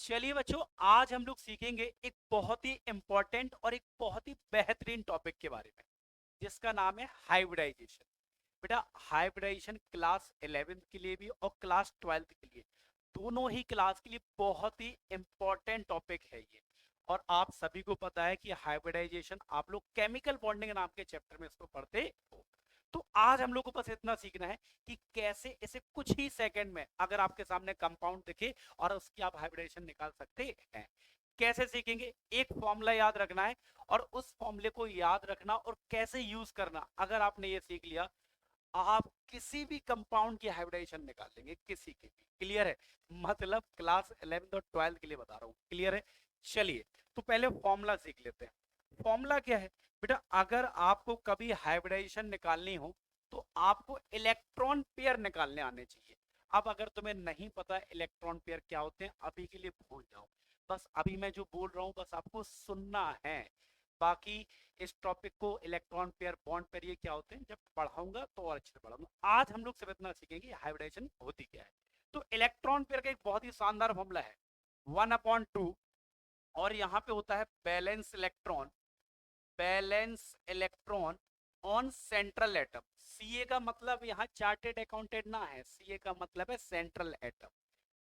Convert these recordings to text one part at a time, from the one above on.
चलिए बच्चों, आज हम लोग सीखेंगे एक बहुत ही इंपॉर्टेंट और एक बहुत ही बेहतरीन टॉपिक के बारे में, जिसका नाम है हाइब्रिडाइजेशन। बेटा, हाइब्रिडाइजेशन क्लास 11th के लिए भी और क्लास 12th के लिए, दोनों ही क्लास के लिए बहुत ही इंपॉर्टेंट टॉपिक है ये। और आप सभी को पता है कि हाइब्रिडाइजेशन आप लोग केमिकल बॉन्डिंग नाम के चैप्टर में इसको पढ़ते हो। तो आज हम लोग को बस इतना सीखना है कि कैसे इसे कुछ ही सेकंड में अगर आपके सामने कंपाउंड दिखे और उसकी आप हाइब्रिडेशन निकाल सकते हैं। कैसे सीखेंगे? एक फॉर्मूला याद रखना है और उस फॉर्मूले को याद रखना और कैसे यूज करना, अगर आपने ये सीख लिया, आप किसी भी कंपाउंड की हाइब्रिडेशन निकाल लेंगे, किसी की भी। क्लियर है? मतलब क्लास 11th और 12th के लिए बता रहा हूँ। क्लियर है? चलिए, तो पहले फॉर्मूला सीख लेते हैं। फॉर्मूला क्या है बेटा? अगर आपको कभी हाइब्रिडाइजेशन निकालनी हो तो आपको इलेक्ट्रॉन पेयर निकालने आने चाहिए। अब अगर तुम्हें नहीं पता इलेक्ट्रॉन पेयर क्या होते हैं, अभी के लिए भूल जाओ। बस अभी मैं जो बोल रहा हूँ बस आपको सुनना है। बाकी इस टॉपिक को इलेक्ट्रॉन पेयर बॉन्ड पेयर ये क्या होते हैं जब पढ़ाऊंगा तो और अच्छे से पढ़ाऊंगा। आज हम लोग सिर्फ इतना सीखेंगे हाइब्रिडेशन होती क्या है। तो इलेक्ट्रॉन पेयर का एक बहुत ही शानदार फॉर्मूला है 1/2, और यहाँ पे होता है balance electron. Balance electron on central atom. CA का मतलब यहाँ चार्टेड अकाउंटेंट ना है, सीए का मतलब है सेंट्रल एटम।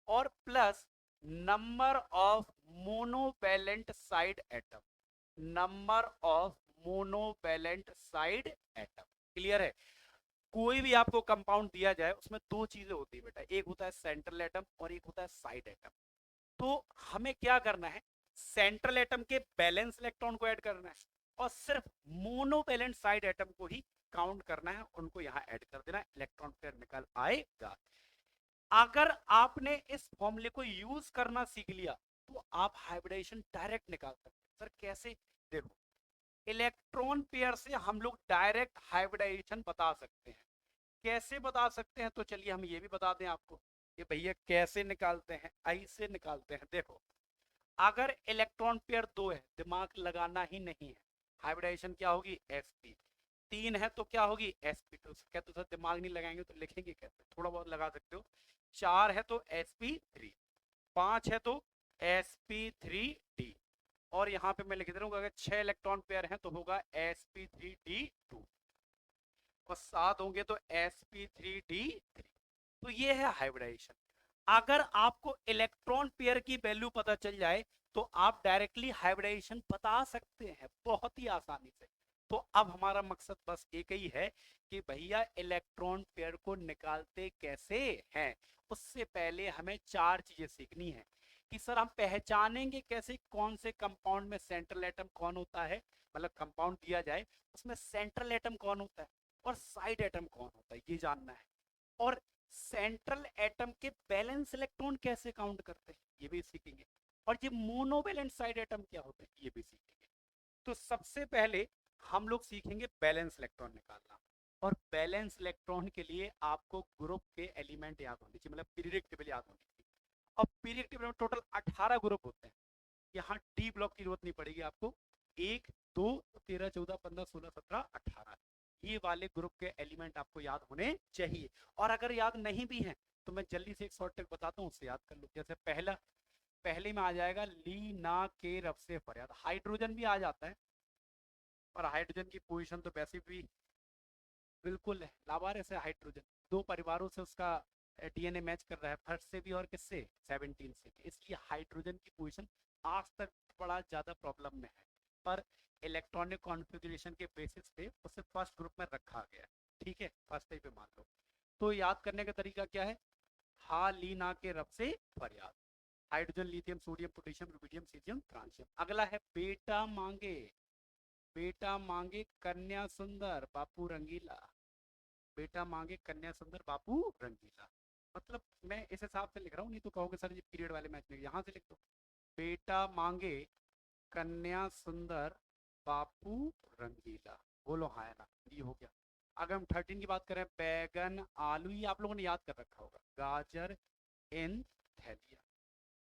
और plus number of monovalent side atom. Number of monovalent side atom. Clear है? कोई भी आपको कंपाउंड दिया जाए उसमें दो चीजें होती है बेटा, एक होता है सेंट्रल एटम और एक होता है साइड एटम। तो हमें क्या करना है? सेंट्रल एटम के बैलेंस इलेक्ट्रॉन को ऐड करना है और सिर्फ मोनोवैलेंट साइड एटम को ही काउंट करना है, उनको यहां ऐड कर देना, इलेक्ट्रॉन पेयर निकल आएगा। अगर आपने इस फॉर्मूले को यूज करना सीख लिया तो आप हाइब्रिडेशन डायरेक्ट निकाल सकते हैं। सर कैसे? देखो, इलेक्ट्रॉन पेयर से हम लोग डायरेक्ट हाइब्रिडाइजेशन बता सकते हैं। कैसे बता सकते हैं? तो चलिए हम ये भी बता दें आपको कि भैया कैसे निकालते हैं। ऐसे निकालते हैं। देखो, अगर इलेक्ट्रॉन पेयर दो है, दिमाग लगाना ही नहीं है। हाइब्रिडाइजेशन क्या होगी? sp। तीन है तो क्या होगी? sp2। क्या तो सर दिमाग नहीं लगाएंगे तो लिखेंगे कैसे? थोड़ा बहुत लगा सकते हो। चार है तो sp3। पांच है तो sp3d। और यहाँ पे मैं लिख दे रहा हूँ, अगर 6 इलेक्ट्रॉन पेयर हैं तो होगा sp3d2। और 7 होंगे तो sp3d3। तो ये है हाइब्रिडाइजेशन। अगर आपको इलेक्ट्रॉन पेयर की वैल्यू पता चल जाए तो आप डायरेक्टली हाइब्रिडाइजेशन बता सकते हैं बहुत ही आसानी से। तो अब हमारा मकसद बस एक ही है कि भैया इलेक्ट्रॉन पेयर को निकालते कैसे हैं। उससे पहले हमें चार चीजें सीखनी है कि सर हम पहचानेंगे कैसे कौन से कंपाउंड में सेंट्रल एटम कौन होता है। मतलब कंपाउंड दिया जाए उसमें सेंट्रल एटम कौन होता है और साइड एटम कौन होता है, ये जानना है। और सेंट्रल एटम के बैलेंस इलेक्ट्रॉन कैसे काउंट करते हैं ये भी सीखेंगे। और ये मोनोवैलेंट साइड एटम क्या होते हैं ये भी सीखेंगे। तो सबसे पहले हम लोग सीखेंगे बैलेंस इलेक्ट्रॉन निकालना। और बैलेंस इलेक्ट्रॉन के लिए आपको ग्रुप के एलिमेंट याद होने चाहिए, मतलब पीरियडिक टेबल याद होनी चाहिए। और पीरियडिक टेबल में टोटल 18 ग्रुप होते हैं। यहाँ डी ब्लॉक की जरूरत नहीं पड़ेगी आपको। 1 2 13 14 15 16 17 18, ये वाले ग्रुप के एलिमेंट आपको याद होने चाहिए। और अगर याद नहीं भी है तो मैं जल्दी से एक शॉर्ट ट्रिक बताता हूँ, उससे याद कर लो। जैसे पहला, पहले में आ जाएगा ली ना के रब से फरियाद। हाइड्रोजन भी आ जाता है, पर हाइड्रोजन की पोजीशन तो वैसे भी बिल्कुल है लावारिस है। हाइड्रोजन दो परिवारों से उसका डीएनए मैच कर रहा है, फर्स्ट से भी और किससे? 17 से भी। इसलिए हाइड्रोजन की पोजीशन आज तक बड़ा ज्यादा प्रॉब्लम में है, पर इलेक्ट्रॉनिक कॉन्फ़िगरेशन के बेसिस पे उसे फर्स्ट ग्रुप में रखा गया है। ठीक है, फर्स्ट पे मान लो। तो याद करने का तरीका क्या है? हा ली ना के रब से फरियाद। Hydrogen, lithium, sodium, potassium, rubidium, caesium, francium. अगला है बेटा मांगे। बेटा मांगे कन्या सुंदर बापू रंगीला। बेटा मांगे कन्या सुंदर बापू रंगीला। मतलब मैं इस हिसाब से लिख रहा हूँ, नहीं तो कहोगे सर ये पीरियड वाले मैच में, यहाँ से लिख दो। बेटा मांगे कन्या सुंदर बापू रंगीला। बोलो हाँ है ना, ये हो गया। अगर हम 13 की बात करें, बैगन आलू, ये आप लोगों ने याद कर रखा होगा। गाजर इन थैलिया।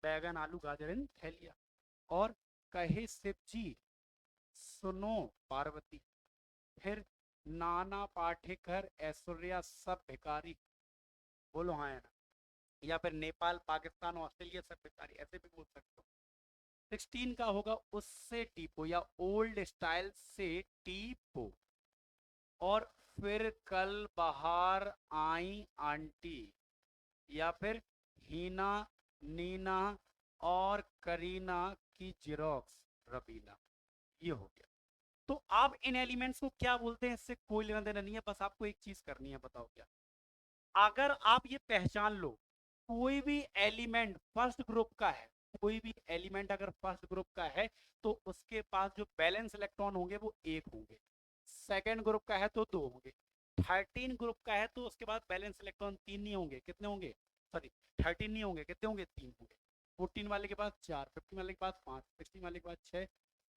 बैगन आलू गाजर इन थैलिया। और कहे शिव जी सुनो पार्वती। फिर नाना पाटेकर ऐश्वर्या सब भिखारी। बोलो हाँ है ना। या फिर नेपाल, पाकिस्तान, ऑस्ट्रेलिया सब बेचारी, ऐसे भी बोल सकते हो। 16 का होगा उससे टीपो या ओल्ड स्टाइल से टीपो। और फिर कल बाहर आई आंटी, या फिर हीना, नीना और करीना की जेरोक्स रबीना। ये हो गया। तो आप इन एलिमेंट्स को क्या बोलते हैं इससे कोई लेना देना नहीं है, बस आपको एक चीज करनी है, बताओ क्या। अगर आप ये पहचान लो, कोई भी एलिमेंट फर्स्ट ग्रुप का है, कोई भी एलिमेंट अगर फर्स्ट ग्रुप का है तो उसके पास जो बैलेंस इलेक्ट्रॉन होंगे वो एक होंगे। सेकेंड ग्रुप का है तो दो होंगे। 13 ग्रुप का है तो उसके बाद बैलेंस इलेक्ट्रॉन तीन नहीं होंगे, कितने होंगे, सॉरी 13 नहीं होंगे, कितने होंगे, तीन होंगे। 14 वाले के पास चार, 15 वाले के पास पांच, 16 वाले के पास छह,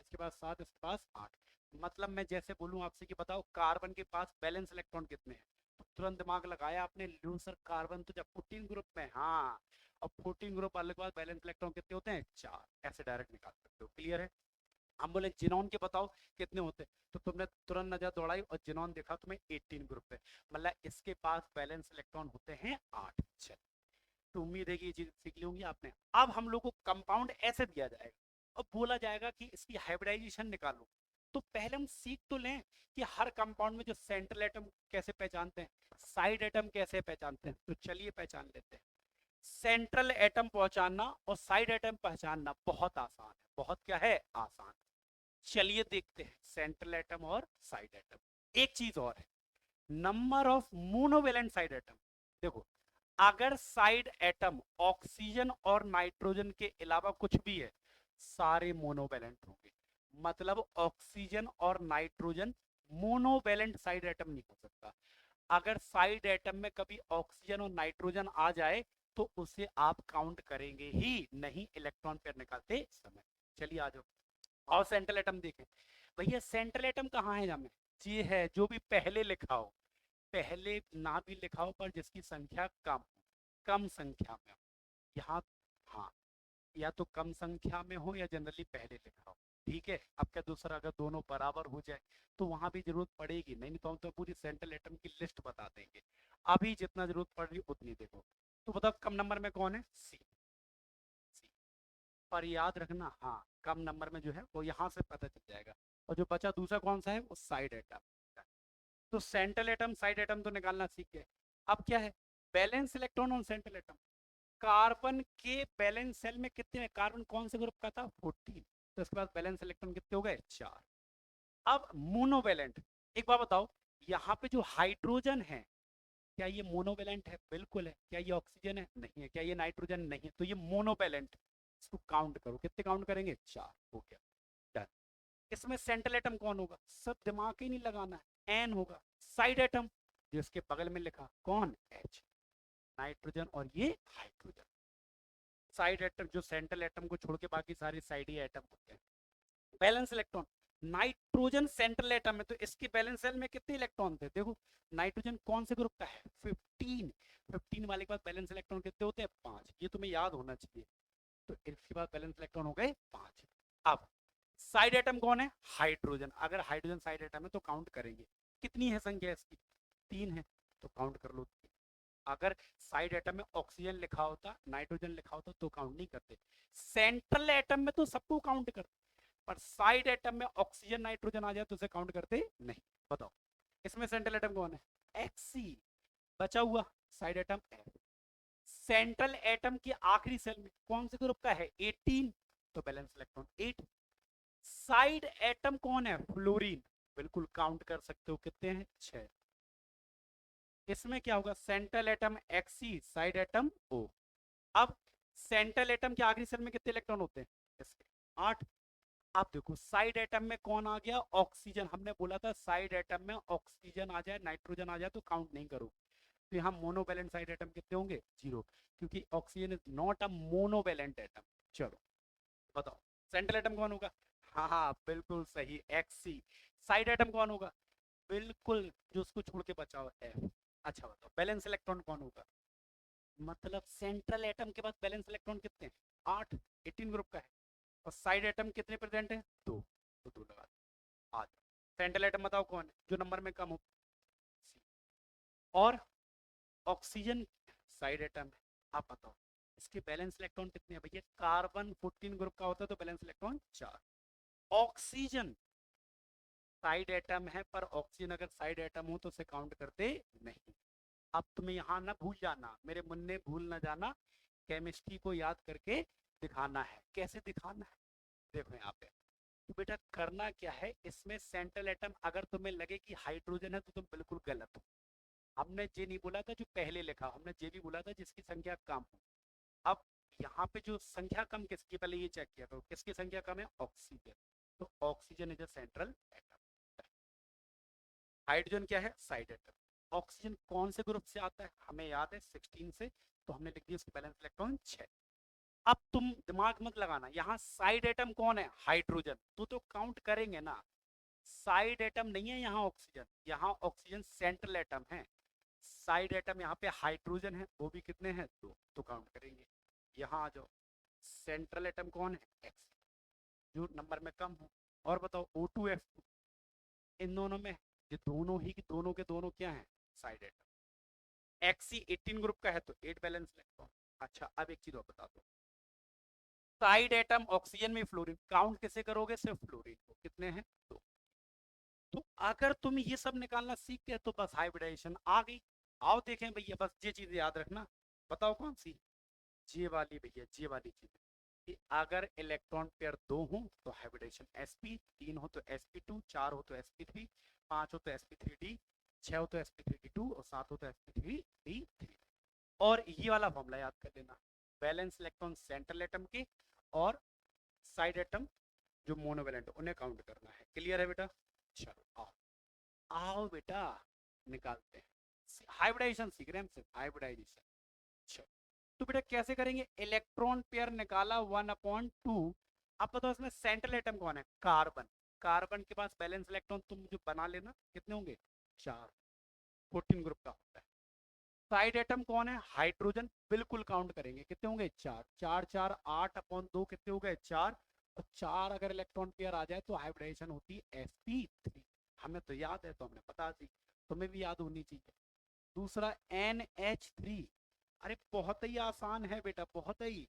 इसके पास सात, इसके पास आठ। मतलब मैं जैसे बोलूं आपसे कि बताओ कार्बन के पास बैलेंस इलेक्ट्रॉन कितने हैं, तो तुरंत दिमाग लगाया आपने, ल्यू सर कार्बन तो जब 14 ग्रुप में, हाँ। अब 14 ग्रुप वाले के बाद बैलेंस इलेक्ट्रॉन कितने होते हैं, चार, ऐसे डायरेक्ट निकाल सकते हो। क्लियर है। हम बोले जिनॉन के बताओ कितने होते, तो तुमने तुरंत नजर दौड़ाई और जिनॉन देखा तुम्हें 18 ग्रुप है, मतलब इसके पास बैलेंस इलेक्ट्रॉन होते हैं 8। चल, तो उम्मीद है कि ये चीज सीख ली होंगी आपने। अब हम लोग को कंपाउंड ऐसे दिया जाएगा और बोला जाएगा कि इसकी हाइब्रिडाइजेशन निकालो। तो पहले हम सीख तो लें कि हर कंपाउंड में जो सेंट्रल एटम कैसे पहचानते हैं, साइड एटम कैसे पहचानते हैं। तो चलिए पहचान लेते हैं। सेंट्रल एटम पहचानना और साइड एटम पहचानना बहुत आसान है, बहुत क्या है, आसान। चलिए देखते हैं सेंट्रल एटम और साइड एटम। एक चीज और है, number of monovalent side atom. देखो, अगर साइड एटम ऑक्सीजन और नाइट्रोजन के अलावा कुछ भी है, सारे मोनोवेलेंट होंगे। मतलब ऑक्सीजन और नाइट्रोजन मोनोवेलेंट साइड एटम नहीं हो सकता। अगर साइड एटम में कभी ऑक्सीजन और नाइट्रोजन आ जाए तो उसे आप काउंट करेंगे ही नहीं इलेक्ट्रॉन पेयर निकालते समय। चलिए आ जाओ और सेंट्रल एटम देखें। भैया सेंट्रल एटम कहाँ है हमें, ये है जो भी पहले लिखा हो, पहले ना भी लिखा हो पर जिसकी संख्या कम हो, कम संख्या में हो यहाँ। हाँ, या तो कम संख्या में हो या जनरली पहले लिखा हो। ठीक है। अब क्या दूसरा, अगर दोनों बराबर हो जाए तो वहां भी जरूरत पड़ेगी नहीं, तो हम तो पूरी सेंट्रल एटम की लिस्ट बता देंगे। अभी जितना जरूरत पड़ रही उतनी देखो। तो बताओ कम नंबर में कौन है, सी। सी। पर याद रखना, हाँ, कम नंबर में जो है वो यहाँ से पता चल जाएगा। और जो बचा दूसरा कौन सा है, वो साइड एटम। तो सेंट्रल एटम साइड एटम तो निकालना सीख गए। अब क्या है, बैलेंस इलेक्ट्रॉन और सेंट्रल एटम। कार्बन के बैलेंस सेल में कितने हैं, कार्बन कौन से ग्रुप का था, 14, तो इसके बाद बैलेंस इलेक्ट्रॉन कितने हो गए, चार। अब मोनोवेलेंट, एक बात बताओ, यहाँ पे जो हाइड्रोजन है, क्या ये मोनोवेलेंट है, बिल्कुल है। क्या ये ऑक्सीजन है, नहीं है। क्या ये नाइट्रोजन, नहीं है। तो ये मोनोवेलेंट। इसको काउंट करो, कितने काउंट करेंगे, चार, हो गया, डन। इसमें सेंट्रल एटम कौन होगा, सब दिमाग ही नहीं लगाना है, एन होगा। साइड एटम जो इसके बगल में लिखा, कौन, एच, नाइट्रोजन और ये हाइड्रोजन। साइड एटम जो सेंट्रल एटम को छोड़ के बाकी सारे साइड ही एटम होते हैं। Balance electron, nitrogen central atom है तो इसके बैलेंस सेल में कितने इलेक्ट्रॉन थे, देखो नाइट्रोजन कौन से ग्रुप का है, 15। 15 वाले के बाद बैलेंस इलेक्ट्रॉन कितने होते हैं, पांच। ये तुम्हें याद होना चाहिए। तो इसके बाद बैलेंस इलेक्ट्रॉन हो गए पांच। अब साइड एटम कौन है, हाइड्रोजन। अगर हाइड्रोजन साइड एटम है तो काउंट करेंगे, कितनी है संख्या इसकी, तीन है, तो काउंट कर लो। अगर साइड एटम में ऑक्सीजन लिखा होता, नाइट्रोजन लिखा होता तो काउंट नहीं करते। सेंट्रल एटम में तो सबको काउंट करते, पर साइड एटम में ऑक्सीजन नाइट्रोजन आ जाए तो उसे काउंट करते नहीं। बताओ इसमें सेंट्रल एटम कौन है, एक्सी। बचा हुआ side atom F. Central atom की आखिरी सेल में कौन से ग्रुप का है, 18, तो बैलेंस इलेक्ट्रॉन 8। साइड एटम कौन है, फ्लोरीन, बिल्कुल काउंट कर सकते हो, कितने हैं, 6। इसमें क्या होगा, central atom X, side atom O. अब सेंट्रल एटम के आखिरी सेल में कितने इलेक्ट्रॉन होते हैं, इसके 8। अब देखो साइड एटम में कौन आ गया, ऑक्सीजन। हमने बोला था साइड एटम में ऑक्सीजन आ जाए, नाइट्रोजन आ जाए तो काउंट नहीं करो। तो यहाँ मोनोवैलेंट साइड एटम कितने होंगे, 0, क्योंकि oxygen is not a monovalent atom. चलो बताओ सेंट्रल एटम कौन होगा, हाँ हाँ बिल्कुल सही, एक्सी। साइड एटम कौन होगा, बिल्कुल जो उसको छोड़ के बचा हुआ है, अच्छा बताओ बैलेंस इलेक्ट्रॉन कौन होगा, मतलब सेंट्रल एटम के पास बैलेंस इलेक्ट्रॉन कितने हैं, 8, 18 ग्रुप का है। और साइड एटम कितने प्रेजेंट है, दो, तो दो लगा दो। आ जाओ सेंट्रल एटम बताओ कौन है जो नंबर में कम हो, C। और ऑक्सीजन साइड एटम है, आप बताओ इसके बैलेंस इलेक्ट्रॉन कितने हैं भैया? कार्बन 14 ग्रुप का होता है तो balance electron 4। Oxygen side atom है, पर ऑक्सीजन अगर साइड एटम हो तो उसे काउंट करते नहीं। अब तुम्हें यहाँ ना भूल जाना, मेरे मुन्ने भूल ना जाना, केमिस्ट्री को याद करके दिखाना है। कैसे दिखाना है? देखो यहाँ पे तो बेटा करना क्या है, इसमें सेंट्रल एटम अगर तुम्हें लगे कि हाइड्रोजन है तो तुम बिल्कुल गलत हो। हमने ये नहीं बोला था जो पहले लिखा, हमने ये भी बोला था जिसकी संख्या कम हो। अब यहाँ पे जो संख्या कम किसकी, पहले ये चेक किया करो किसकी संख्या कम है? ऑक्सीजन। तो oxygen is a central atom. Hydrogen क्या है? Side atom. ऑक्सीजन कौन से ग्रुप से आता है? हमें याद है 16 से, तो हमने लिख दिया उसकी बैलेंस इलेक्ट्रॉन 6। अब तुम दिमाग मत लगाना, यहाँ साइड एटम कौन है? हाइड्रोजन। तो काउंट करेंगे ना, साइड एटम नहीं है यहाँ ऑक्सीजन, यहाँ ऑक्सीजन सेंट्रल एटम है। साइड एटम यहाँ पे हाइड्रोजन है, वो भी कितने हैं? 2, तो काउंट करेंगे। यहाँ आ जाओ, सेंट्रल एटम कौन है? एक्स, जो नंबर में कम हो। और बताओ O2F2 इन दोनों में, ये दोनों ही दोनों के दोनों क्या है? Side atom. एक्सी 18 ग्रुप का है तो 8 बैलेंस इलेक्ट्रॉन। अच्छा अब एक चीज और बता दो, साइड एटम ऑक्सीजन में फ्लोरीन, काउंट किसे करोगे? सिर्फ फ्लोरीन को। कितने हैं? 2। तो अगर तुम ये सब निकालना सीख गए तो बस हाइब्रिडाइजेशन आ गई। आओ देखें भैया, बस ये चीज याद रखना। बताओ कौन सी? ये वाली भैया, ये वाली चीज कि अगर इलेक्ट्रॉन पेयर 2 हो तो हाइब्रिडेशन sp, 3 हो तो sp2, 4 हो तो sp3, 5 हो तो sp3d, 6 हो तो sp3d2 और 7 हो तो sp3d3। और ये वाला फॉर्मूला याद कर लेना, बैलेंस इलेक्ट्रॉन सेंट्रल एटम के और साइड एटम जो मोनोवेलेंट उन्हें काउंट करना है। क्लियर है बेटा? चलो आओ, आओ बेटा निकालते हैं। हाइब्रिडाइजेशन सीख रहे हैं हम, सिर्फ हाइब्रिडाइजेशन। चलो तो बेटा कैसे करेंगे? इलेक्ट्रॉन पेयर निकाला 1/2। अब बताओ इसमें सेंट्रल एटम कौन है? कार्बन। कार्बन के पास बैलेंस इलेक्ट्रॉन तुम जो बना लेना, कितने होंगे? 4, 14 ग्रुप का होता है। साइड एटम कौन है? हाइड्रोजन। बिल्कुल काउंट करेंगे, कितने होंगे? 4, 4 4 8/2 कितने हो गए? 4। और 4 अगर इलेक्ट्रॉन पेयर आ जाए तो हाइब्रिडाइजेशन होती है sp3। हमें तो याद है तो हमने बता दी, तुम्हें भी याद होनी चाहिए। दूसरा NH3, अरे बहुत ही आसान है बेटा, बहुत ही।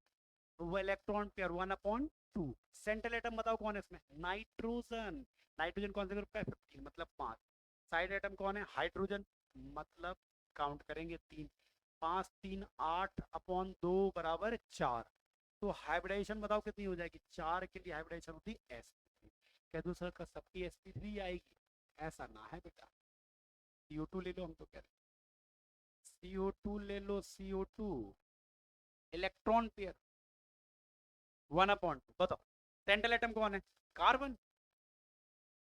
वो इलेक्ट्रॉन पेयर 1/2। सेंट्रल एटम बताओ कौन है इसमें? नाइट्रोजन। नाइट्रोजन कौन से ग्रुप का है? 15 मतलब 5। साइड एटम कौन है? हाइड्रोजन, मतलब काउंट करेंगे 3। 5 3 8/2 बराबर 4। तो हाइब्रिडाइजेशन बताओ कितनी हो जाएगी? 4 के लिए हाइब्रिडाइजेशन होती है sp3। क्या दूसरा का सबकी sp3 आएगी? ऐसा ना है बेटा, CO2 ले लो, हम तो कह रहे हैं CO2 ले लो, CO2 इलेक्ट्रॉन पेयर 1/2। बताओ सेंट्रल एटम कौन है? कार्बन।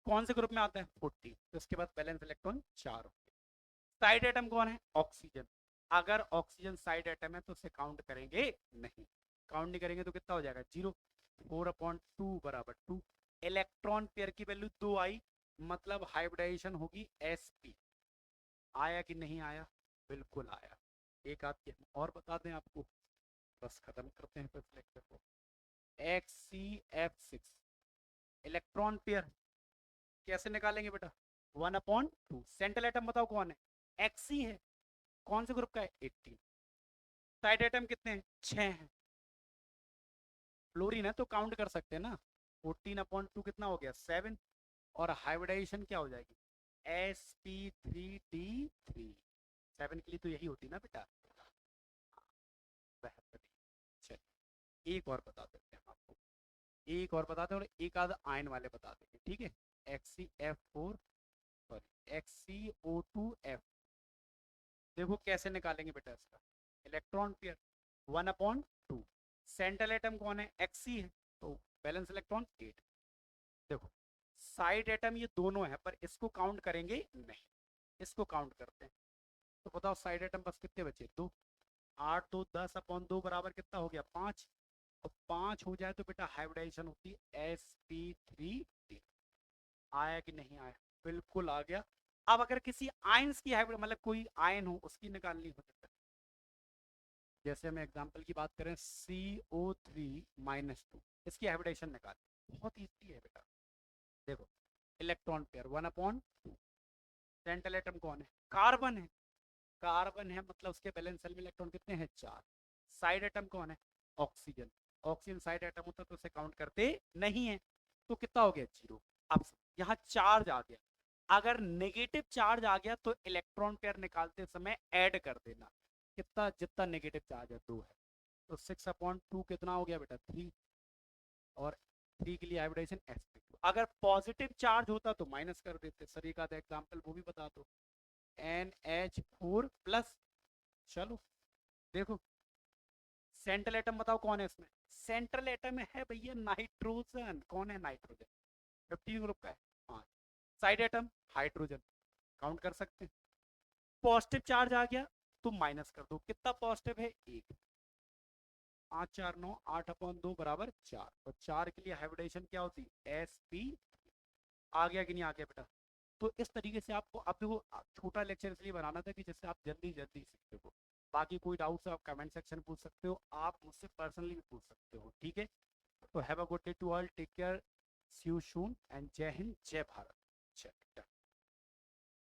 कौन से ग्रुप में आता है? 14। तो इसके बाद बैलेंस इलेक्ट्रॉन 4 होंगे। साइड एटम कौन है? ऑक्सीजन। अगर ऑक्सीजन साइड एटम है तो उसे काउंट करेंगे नहीं, काउंट नहीं करेंगे तो कितना हो जाएगा? 0। 4/2 बराबर 2। इलेक्ट्रॉन पेयर की वैल्यू 2 आई, मतलब हाइब्रिडाइजेशन होगी sp। आया कि नहीं आया? बिल्कुल आया। एक आध के और बता दें आपको, बस खत्म करते हैं फिर लेक्चर को। XCF6 इलेक्ट्रॉन पेयर कैसे निकालेंगे बेटा? 1/2। सेंट्रल एटम बताओ कौन है? Xc है। कौन से ग्रुप का है? 18। साइड एटम कितने हैं? 6 हैं। फ्लोरीन है तो काउंट कर सकते हैं ना। 14/2 कितना हो गया? 7। और हाइब्रिडाइजेशन क्या हो जाएगी? sp3d3। 7 के लिए तो यही होती ना बेटा। बेहतरीन। चलिए एक और बता देते हैं आपको, एक और बताते हैं और एक आध आयन वाले बता देंगे, ठीक है? XCF4, sorry XCO2F। देखो कैसे निकालेंगे बेटा इसका इलेक्ट्रॉन पेयर 1/2। सेंट्रल एटम कौन है? Xc है, तो बैलेंस इलेक्ट्रॉन 8। देखो साइड एटम ये दोनों है पर इसको काउंट करेंगे नहीं, इसको काउंट करते हैं। तो बताओ साइड एटम बस कितने बचे? 2। 8 2 10/2 बराबर कितना हो गया? 5। और 5 हो जाए तो बेटा हाइब्रिडाइजेशन होती है sp3d। आया कि नहीं आया? बिल्कुल आ गया। अब अगर किसी आयंस की हाइब्रिड, मतलब कोई आयन हो उसकी निकालनी हो, जैसे हम एग्जांपल की बात करें CO3-2, इसकी हाइब्रिडेशन निकाल, बहुत ईजी है बेटा। देखो इलेक्ट्रॉन पेयर 1/2। सेंट्रल एटम कौन है? कार्बन है। कार्बन है मतलब उसके बैलेंस सेल में इलेक्ट्रॉन कितने हैं? 4। साइड एटम कौन है? ऑक्सीजन। ऑक्सीजन साइड एटम होता तो उसे काउंट करते नहीं है। तो कितना हो गया? 0। अब यहाँ चार्ज आ गया, अगर नेगेटिव चार्ज आ गया तो इलेक्ट्रॉन पेयर निकालते समय ऐड कर देना। कितना? जितना नेगेटिव चार्ज है 2 है, तो 6/2 कितना हो गया बेटा? 3। और 3 के लिए हाइब्रिडाइजेशन sp2। अगर पॉजिटिव चार्ज होता तो माइनस कर देते। सर एक आधा एग्जाम्पल वो भी बता दो। NH4+। चलो देखो, सेंट्रल एटम बताओ कौन है इसमें? सेंट्रल एटम है भैया नाइट्रोजन। कौन है? नाइट्रोजन। 15 ग्रुप का है। हाँ। साइड एटम हाइड्रोजन, काउंट कर सकते हैं। पॉजिटिव चार्ज आ गया तो माइनस कर दो। कितना पॉजिटिव है? 1। 5 4 9, 8/2 बराबर 4। और 4 के लिए हाइब्रिडाइजेशन क्या होती? sp। आ गया कि नहीं आ गया बेटा? तो इस तरीके से आपको, अब देखो छोटा लेक्चर इसलिए बनाना था कि जिससे आप जल्दी जल्दी सीख सको। बाकी कोई डाउट्स आप कमेंट सेक्शन पूछ सकते हो, आप मुझसे पर्सनली भी पूछ सकते हो, ठीक है? तो have a good day to all, take care, see you soon, and जय हिंद जय भारत। चल।